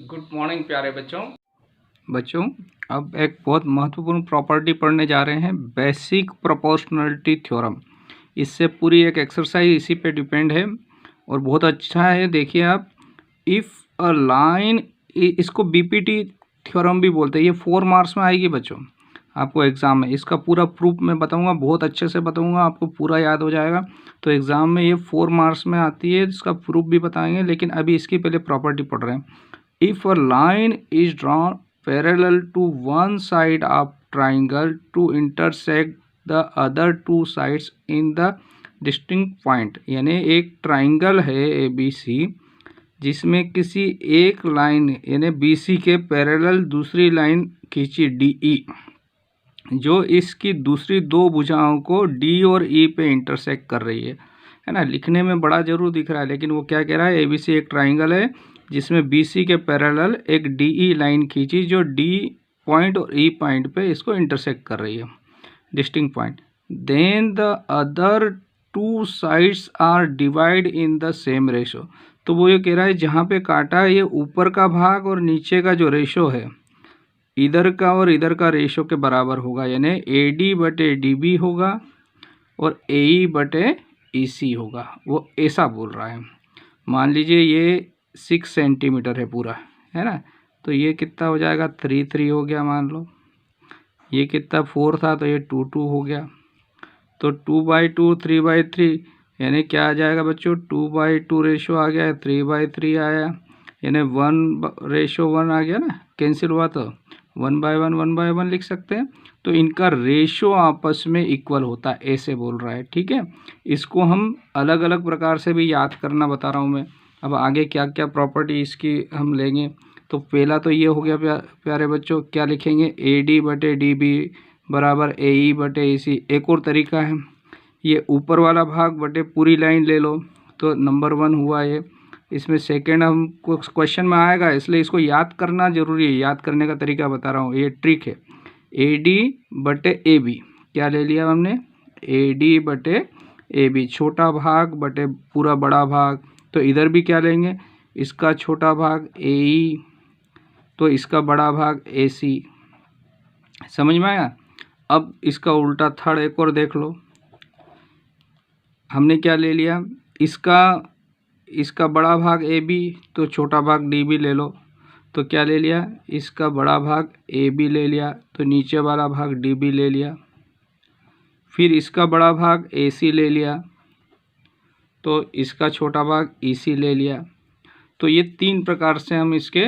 Good morning प्यारे बच्चों अब एक बहुत महत्वपूर्ण प्रॉपर्टी पढ़ने जा रहे हैं, बेसिक प्रोपोर्शनलिटी थ्योरम। इससे पूरी एक एक्सरसाइज इसी पे डिपेंड है और बहुत अच्छा है। देखिए आप, इफ़ अ लाइन, इसको बीपीटी थ्योरम भी बोलते हैं। ये 4 मार्क्स में आएगी बच्चों, आपको एग्ज़ाम में इसका पूरा प्रूफ मैं बताऊंगा, बहुत अच्छे से बताऊंगा, आपको पूरा याद हो जाएगा। तो एग्ज़ाम में ये 4 मार्क्स में आती है, इसका प्रूफ भी बताएंगे, लेकिन अभी इसकी पहले प्रॉपर्टी पढ़ रहे हैं। If a line is drawn parallel to one side of triangle to intersect the other two sides in the distinct point, यानी एक ट्राइंगल है ABC जिसमें किसी एक लाइन यानी BC के पैरेलल दूसरी लाइन खींची DE, जो इसकी दूसरी दो भुजाओं को D और E पे इंटरसेक्ट कर रही है ना। लिखने में बड़ा जरूर दिख रहा है, लेकिन वो क्या कह रहा है, ABC एक ट्राइंगल है जिसमें BC के पैरेलल एक DE लाइन खींची जो D पॉइंट और E पॉइंट पे इसको इंटरसेक्ट कर रही है, distinct point. Then the other two sides are divide in the same ratio. तो वो ये कह रहा है जहाँ पे काटा है, ये ऊपर का भाग और नीचे का जो रेशो है, इधर का और इधर का रेशो के बराबर होगा, यानी AD/DB होगा और AE/AC होगा। वो ऐसा बोल रहा है। मान लीजिए ये 6 सेंटीमीटर है पूरा, है ना, तो ये कितना हो जाएगा, 3 हो गया। मान लो ये कितना 4 था, तो ये 2 हो गया। तो 2/2 3/3 यानी क्या आ जाएगा बच्चों, 2/2 रेशो आ गया है, 3/3 आया, यानी 1:1 आ गया ना, कैंसिल हुआ तो 1/1 लिख सकते हैं। तो इनका रेशो आपस में इक्वल होता है, ऐसे बोल रहा है। ठीक है, इसको हम अलग अलग प्रकार से भी याद करना बता रहा हूँ मैं। अब आगे क्या क्या प्रॉपर्टी इसकी हम लेंगे। तो पहला तो ये हो गया प्यारे बच्चों, क्या लिखेंगे, AD/DB बराबर AE/AC। एक और तरीका है, ये ऊपर वाला भाग बटे पूरी लाइन ले लो, तो नंबर 1 हुआ ये। इसमें सेकेंड हमको क्वेश्चन में आएगा, इसलिए इसको याद करना जरूरी है। याद करने का तरीका बता रहा हूँ, ये ट्रिक है। AD/AB क्या ले लिया हमने, AD/AB, छोटा भाग बटे पूरा बड़ा भाग। तो इधर भी क्या लेंगे, इसका छोटा भाग AE, तो इसका बड़ा भाग AC। समझ में आया। अब इसका उल्टा थर्ड एक और देख लो, हमने क्या ले लिया, इसका बड़ा भाग AB, तो छोटा भाग DB ले लो। तो क्या ले लिया, इसका बड़ा भाग AB ले लिया, तो नीचे वाला भाग DB ले लिया। फिर इसका बड़ा भाग AC ले लिया, तो इसका छोटा भाग EC ले लिया। तो ये 3 प्रकार से हम इसके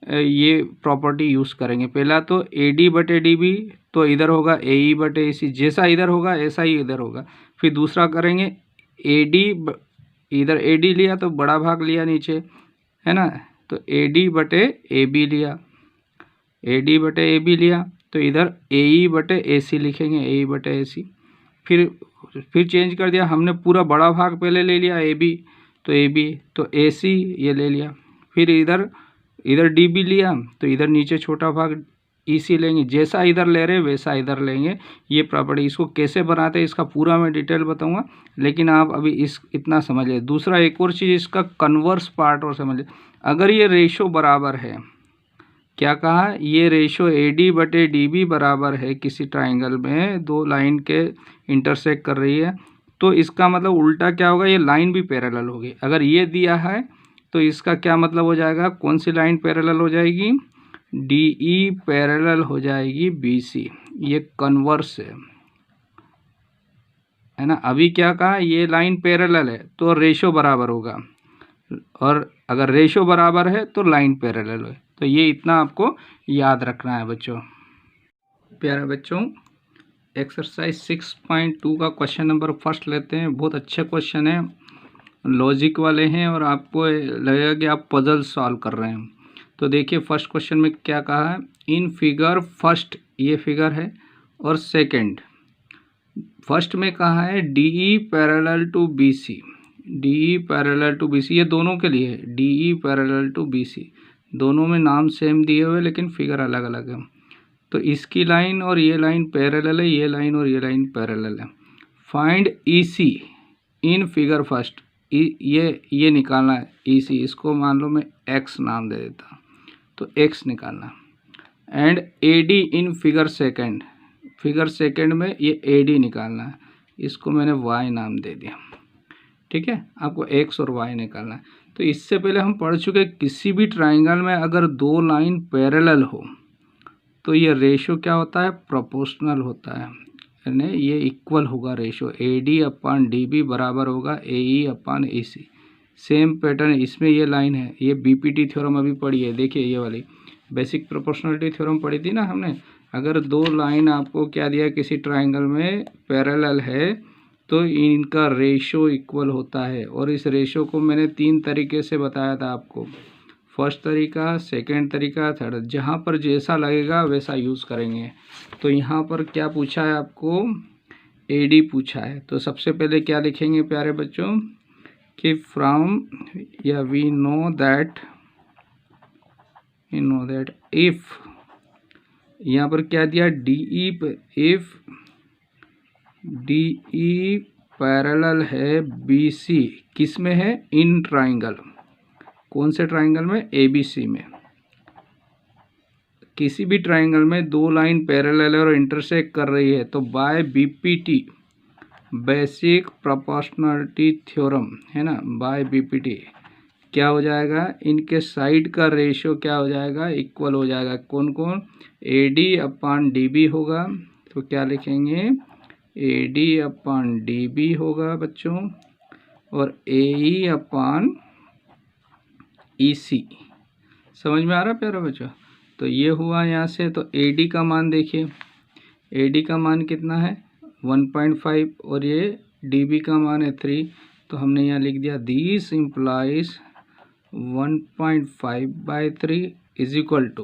ये प्रॉपर्टी यूज़ करेंगे। पहला तो AD/DB, तो इधर होगा AE/AC, जैसा इधर होगा ऐसा ही इधर होगा। फिर दूसरा करेंगे AD, इधर AD लिया तो बड़ा भाग लिया नीचे, है ना, तो AD/AB लिया, AD/AB लिया, तो इधर AE/AC लिखेंगे, AE/AC। फिर चेंज कर दिया हमने, पूरा बड़ा भाग पहले ले लिया AB, तो AB, तो AC ये ले लिया। फिर इधर DB लिया, तो इधर नीचे छोटा भाग EC लेंगे, जैसा इधर ले रहे वैसा इधर लेंगे। ये प्रॉपर्टी, इसको कैसे बनाते हैं इसका पूरा मैं डिटेल बताऊंगा, लेकिन आप अभी इतना समझ लें। दूसरा एक और चीज़, इसका कन्वर्स पार्ट और समझ लें। अगर ये रेशो बराबर है, क्या कहा, ये रेशो AD/DB बराबर है किसी ट्राइंगल में, दो लाइन के इंटरसेक्ट कर रही है, तो इसका मतलब उल्टा क्या होगा, ये लाइन भी पैरेलल होगी। अगर ये दिया है तो इसका क्या मतलब हो जाएगा, कौन सी लाइन पैरेलल हो जाएगी, DE पैरेलल हो जाएगी BC। ये कन्वर्स है ना। अभी क्या कहा, ये लाइन पैरेलल है तो रेशो बराबर होगा, और अगर रेशो बराबर है तो लाइन पैरेलल है। तो ये इतना आपको याद रखना है बच्चों। प्यारे बच्चों, एक्सरसाइज 6.2 का क्वेश्चन नंबर फर्स्ट लेते हैं। बहुत अच्छे क्वेश्चन है, लॉजिक वाले हैं, और आपको लगेगा कि आप पजल सॉल्व कर रहे हैं। तो देखिए फर्स्ट क्वेश्चन में क्या कहा है, इन फिगर फर्स्ट, ये फिगर है, और सेकंड, फर्स्ट में कहा है DE parallel to BC, DE parallel to BC, ये दोनों के लिए है, DE पैरेलल टू BC। दोनों में नाम सेम दिए हुए लेकिन फिगर अलग अलग है। तो इसकी लाइन और ये लाइन पैरेलल है, ये लाइन और ये लाइन पैरेलल है। फाइंड EC इन फिगर फर्स्ट, ये निकालना है EC। इसको मान लो मैं X नाम दे देता, तो x निकालना। And AD in figure second में ये AD निकालना है, इसको मैंने y नाम दे दिया। ठीक है, आपको x और y निकालना है। तो इससे पहले हम पढ़ चुके किसी भी ट्राइंगल में अगर दो लाइन पैरेलल हो तो ये रेशो क्या होता है, प्रोपोर्शनल होता है, यानी ये इक्वल होगा रेशो। AD/DB बराबर होगा AE/AC। सेम पैटर्न इसमें ये लाइन है, ये BPT थ्योरम अभी पढ़ी है, देखिए ये वाली बेसिक प्रोपोर्शनलिटी थ्योरम पढ़ी थी ना हमने। अगर दो लाइन आपको क्या दिया किसी ट्राइंगल में पैरेलल है तो इनका रेशो इक्वल होता है। और इस रेशो को मैंने 3 तरीके से बताया था आपको, फर्स्ट तरीका, सेकंड तरीका, थर्ड, जहाँ पर जैसा लगेगा वैसा यूज़ करेंगे। तो यहाँ पर क्या पूछा है आपको, AD पूछा है। तो सबसे पहले क्या लिखेंगे प्यारे बच्चों कि फ्रॉम या वी नो दैट इफ, यहाँ पर क्या दिया DE, इफ DE पैरेलल है BC, किस में है, इन ट्राइंगल, कौन से ट्राइंगल में, ABC में। किसी भी ट्राइंगल में दो लाइन पैरेलल है और इंटरसेक्ट कर रही है तो by BPT basic proportionality theorem है ना, बाय BPT क्या हो जाएगा, इनके साइड का रेशियो क्या हो जाएगा, इक्वल हो जाएगा। कौन कौन, AD/DB होगा, तो क्या लिखेंगे, AD/DB होगा बच्चों, और AE/EC। समझ में आ रहा है प्यारा बच्चों। तो ये हुआ यहाँ से। तो AD का मान देखिए, AD का मान कितना है 1.5 और ये DB का मान है 3। तो हमने यहाँ लिख दिया this implies 1.5/3 is equal to,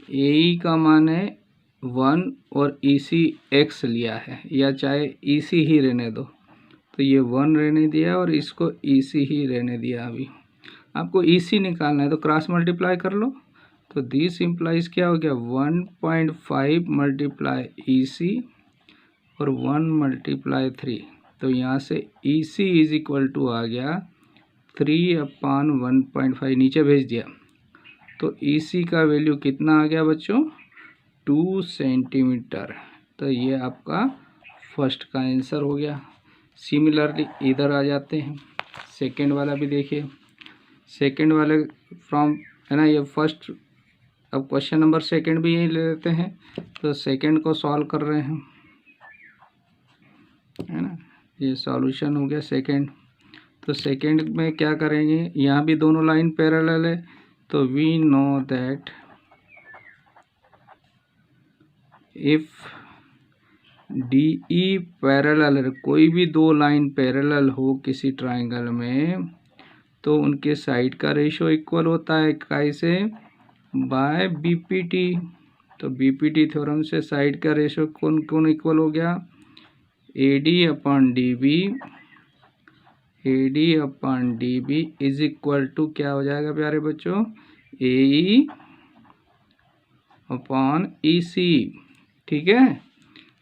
AE का मान है 1 और EC x लिया है, या चाहे EC ही रहने दो, तो ये 1 रहने दिया और इसको EC ही रहने दिया। अभी आपको EC निकालना है तो क्रॉस मल्टीप्लाई कर लो। तो दिस इम्प्लाइज क्या हो गया 1.5 × EC और 1 × 3। तो यहाँ से EC इज इक्वल टू आ गया 3/1.5, नीचे भेज दिया। तो EC का वैल्यू कितना आ गया बच्चों, 2 सेंटीमीटर। तो ये आपका फर्स्ट का आंसर हो गया। सिमिलरली इधर आ जाते हैं, सेकंड वाला भी देखिए। सेकंड वाले फ्रॉम है ना, ये फर्स्ट, अब क्वेश्चन नंबर सेकंड भी यही ले लेते हैं। तो सेकंड को सॉल्व कर रहे हैं है ना, ये सॉल्यूशन हो गया सेकंड। तो सेकंड में क्या करेंगे, यहाँ भी दोनों लाइन पैरेलल है, तो we know that if DE parallel है, कोई भी दो लाइन पैरेलल हो किसी ट्राइंगल में तो उनके साइड का रेशियो इक्वल होता है कैसे, बाय BPT। तो BPT थ्योरम से साइड का रेशियो कौन कौन इक्वल हो गया, AD/DB इज इक्वल टू क्या हो जाएगा प्यारे बच्चों, AE/EC। ठीक है,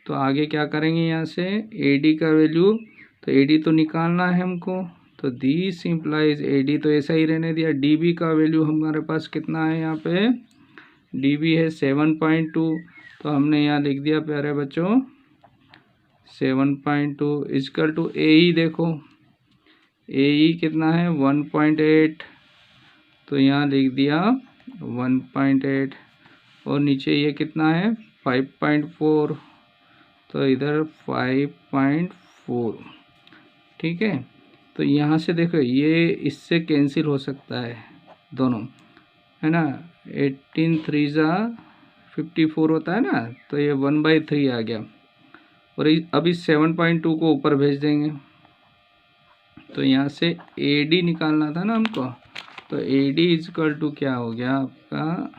तो आगे क्या करेंगे, यहाँ से AD का वैल्यू, तो AD तो निकालना है हमको, तो दिस इम्प्लाइज AD तो ऐसा ही रहने दिया। DB का वैल्यू हमारे पास कितना है, यहाँ पे DB है 7.2, तो हमने यहाँ लिख दिया प्यारे बच्चों 7.2 इक्वल टू AE, देखो AE कितना है 1.8, तो यहाँ लिख दिया 1.8, और नीचे ये कितना है 5.4, तो इधर 5.4। ठीक है, तो यहाँ से देखो ये इससे कैंसिल हो सकता है दोनों, है ना, 18 3 54 होता है ना, तो ये 1/3 आ गया। और अब इस 7.2 को ऊपर भेज देंगे। तो यहाँ से AD निकालना था ना हमको, तो AD इक्वल टू क्या हो गया आपका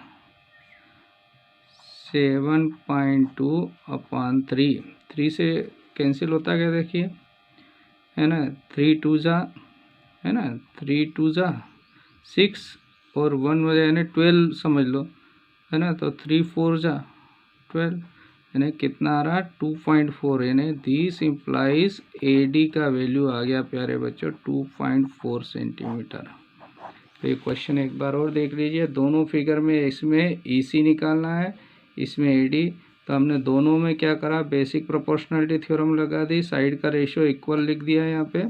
7.2/3, 3 से कैंसिल होता है क्या देखिए, है ना, 3 2 है ना, 3 2 6 और 1 बजे यानी 12 समझ लो, है ना, तो 3 4 12, यानी कितना आ रहा 2.4, यानी दिस इम्प्लाइज AD का वैल्यू आ गया प्यारे बच्चों 2.4 सेंटीमीटर। तो ये क्वेश्चन एक बार और देख लीजिए। दोनों फिगर में इसमें ईसी निकालना है, इसमें एडी। तो हमने दोनों में क्या करा, बेसिक प्रोपोर्शनलिटी थ्योरम लगा दी, साइड का रेशियो इक्वल लिख दिया यहाँ पे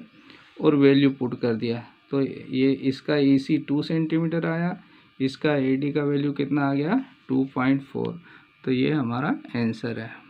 और वैल्यू पुट कर दिया। तो ये इसका ईसी 2 सेंटीमीटर आया, इसका एडी का वैल्यू कितना आ गया 2.4। तो ये हमारा आंसर है।